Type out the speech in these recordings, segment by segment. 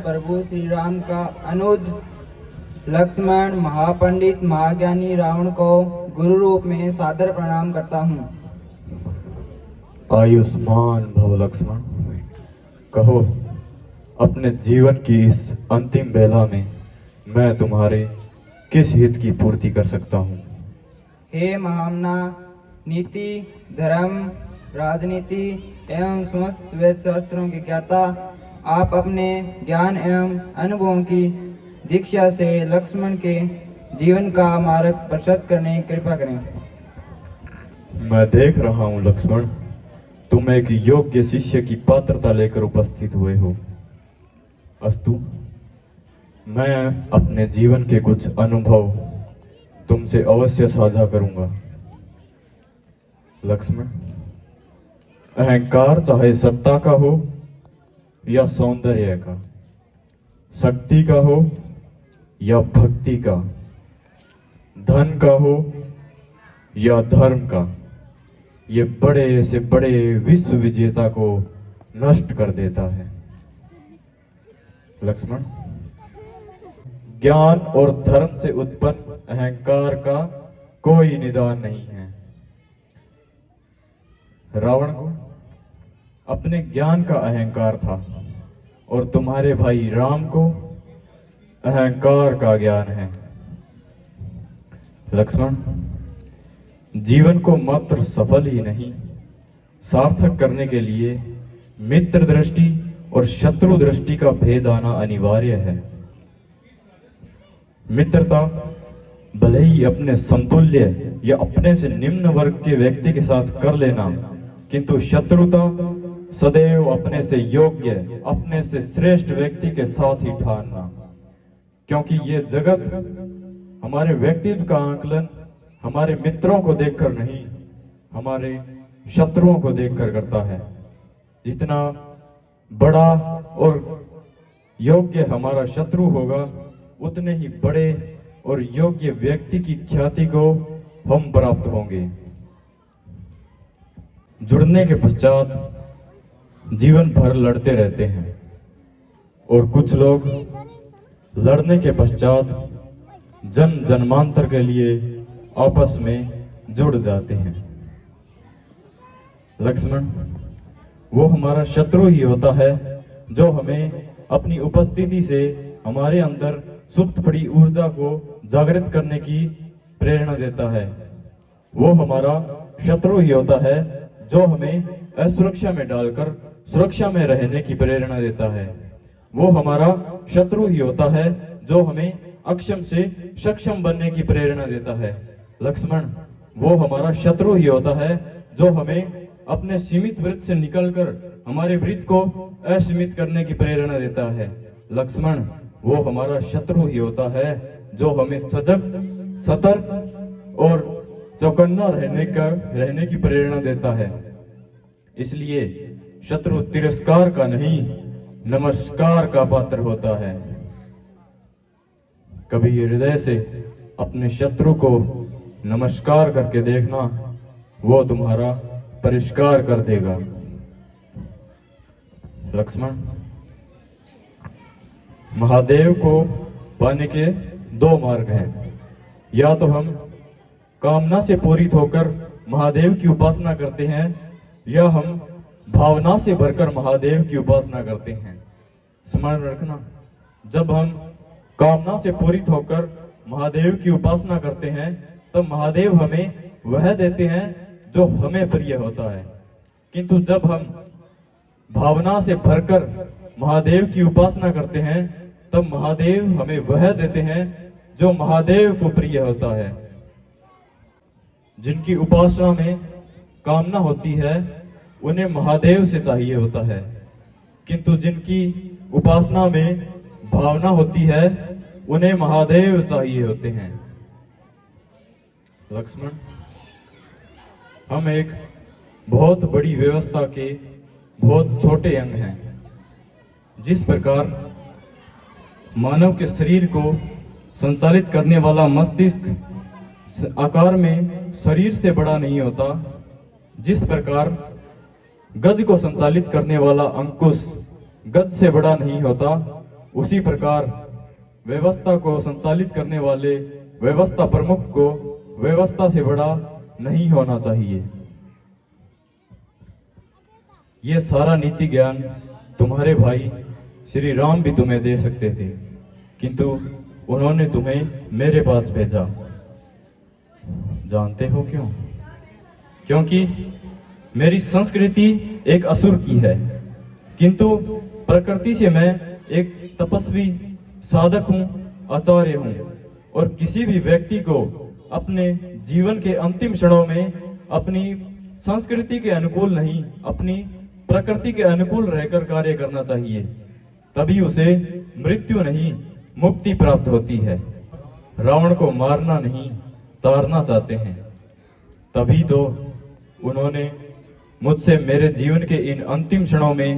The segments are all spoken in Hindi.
प्रभु श्री राम का अनुज लक्ष्मण महापंडित महाज्ञानी रावण को गुरु रूप में सादर प्रणाम करता हूँ। आयुष्मान भव लक्ष्मण। कहो, अपने जीवन की इस अंतिम बेला में मैं तुम्हारे किस हित की पूर्ति कर सकता हूँ? हे महामना, नीति, धर्म, राजनीति एवं समस्त वेद शास्त्रों के ज्ञाता, आप अपने ज्ञान एवं अनुभवों की दीक्षा से लक्ष्मण के जीवन का मार्ग प्रशस्त करने की कृपा करें। मैं देख रहा हूँ लक्ष्मण, तुम एक योग्य शिष्य की पात्रता लेकर उपस्थित हुए हो। अस्तु, मैं अपने जीवन के कुछ अनुभव तुमसे अवश्य साझा करूंगा। लक्ष्मण, अहंकार चाहे सत्ता का हो या सौंदर्य का, शक्ति का हो या भक्ति का, धन का हो या धर्म का, ये बड़े से बड़े विश्व विजेता को नष्ट कर देता है। लक्ष्मण, ज्ञान और धर्म से उत्पन्न अहंकार का कोई निदान नहीं है। रावण को अपने ज्ञान का अहंकार था और तुम्हारे भाई राम को अहंकार का ज्ञान है। लक्ष्मण, जीवन को मात्र सफल ही नहीं, सार्थक करने के लिए मित्र दृष्टि और शत्रु दृष्टि का भेद आना अनिवार्य है। मित्रता भले ही अपने समतुल्य या अपने से निम्न वर्ग के व्यक्ति के साथ कर लेना, किंतु शत्रुता सदैव अपने से योग्य, अपने से श्रेष्ठ व्यक्ति के साथ ही ठानना, क्योंकि ये जगत हमारे व्यक्तित्व का आकलन हमारे मित्रों को देखकर नहीं, हमारे शत्रुओं को देखकर करता है। जितना बड़ा और योग्य हमारा शत्रु होगा, उतने ही बड़े और योग्य व्यक्ति की ख्याति को हम प्राप्त होंगे। जुड़ने के पश्चात जीवन भर लड़ते रहते हैं और कुछ लोग लड़ने के पश्चात जन्म जन्मांतर के लिए आपस में जुड़ जाते हैं। लक्ष्मण, वो हमारा शत्रु ही होता है जो हमें अपनी उपस्थिति से हमारे अंदर सुप्त पड़ी ऊर्जा को जागृत करने की प्रेरणा देता है। वो हमारा शत्रु ही होता है जो हमें असुरक्षा में डालकर सुरक्षा में रहने की प्रेरणा देता है। वो हमारा शत्रु ही होता है जो हमें अक्षम से सक्षम बनने की प्रेरणा देता है। लक्ष्मण, वो हमारा शत्रु ही होता है जो हमें अपने सीमित वृत्त से निकलकर हमारे वृत्त को असीमित करने की प्रेरणा देता है। लक्ष्मण, वो हमारा शत्रु ही होता है जो हमें सजग, सतर्क और चौकन्ना रहने की प्रेरणा देता है। इसलिए शत्रु तिरस्कार का नहीं, नमस्कार का पात्र होता है। कभी हृदय से अपने शत्रु को नमस्कार करके देखना, वो तुम्हारा परिष्कार कर देगा। लक्ष्मण, महादेव को पाने के दो मार्ग हैं। या तो हम कामना से पूरित होकर महादेव की उपासना करते हैं, या हम भावना से भरकर महादेव की उपासना करते हैं। स्मरण रखना, जब हम कामना से पूरित होकर महादेव की उपासना करते हैं, तब महादेव हमें वह देते हैं जो हमें प्रिय होता है। किंतु जब हम भावना से भरकर महादेव की उपासना करते हैं, तब महादेव हमें वह देते हैं जो महादेव को प्रिय होता है। जिनकी उपासना में कामना होती है, उन्हें महादेव से चाहिए होता है, किंतु जिनकी उपासना में भावना होती है, उन्हें महादेव चाहिए होते हैं। लक्ष्मण, हम एक बहुत बड़ी व्यवस्था के बहुत छोटे अंग हैं। जिस प्रकार मानव के शरीर को संचालित करने वाला मस्तिष्क आकार में शरीर से बड़ा नहीं होता, जिस प्रकार गज को संचालित करने वाला अंकुश गज से बड़ा नहीं होता, उसी प्रकार व्यवस्था को संचालित करने वाले व्यवस्था प्रमुख को व्यवस्था से बड़ा नहीं होना चाहिए। ये सारा नीति ज्ञान तुम्हारे भाई श्री राम भी तुम्हें दे सकते थे, किंतु उन्होंने तुम्हें मेरे पास भेजा। जानते हो क्यों? क्योंकि मेरी संस्कृति एक असुर की है, किंतु प्रकृति से मैं एक तपस्वी साधक हूँ, आचार्य हूँ, और किसी भी व्यक्ति को अपने जीवन के अंतिम क्षणों में अपनी संस्कृति के अनुकूल नहीं, अपनी प्रकृति के अनुकूल रहकर कार्य करना चाहिए, तभी उसे मृत्यु नहीं मुक्ति प्राप्त होती है। रावण को मारना नहीं तारना चाहते हैं, तभी तो उन्होंने मुझसे मेरे जीवन के इन अंतिम क्षणों में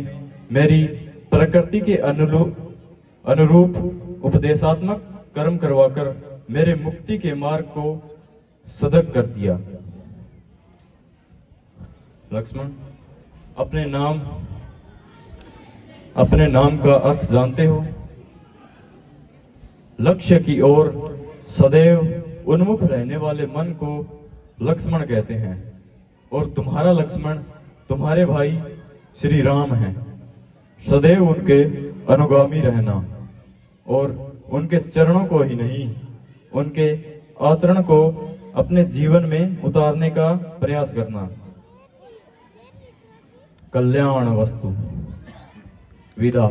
मेरी प्रकृति के अनुरूप उपदेशात्मक कर्म करवाकर मेरे मुक्ति के मार्ग को सदक कर दिया। लक्ष्मण, अपने नाम का अर्थ जानते हो? लक्ष्य की ओर सदैव उन्मुख रहने वाले मन को लक्ष्मण कहते हैं, और तुम्हारा लक्ष्मण तुम्हारे भाई श्री राम हैं। सदैव उनके अनुगामी रहना और उनके चरणों को ही नहीं, उनके आचरण को अपने जीवन में उतारने का प्रयास करना। कल्याण वस्तु। विदा।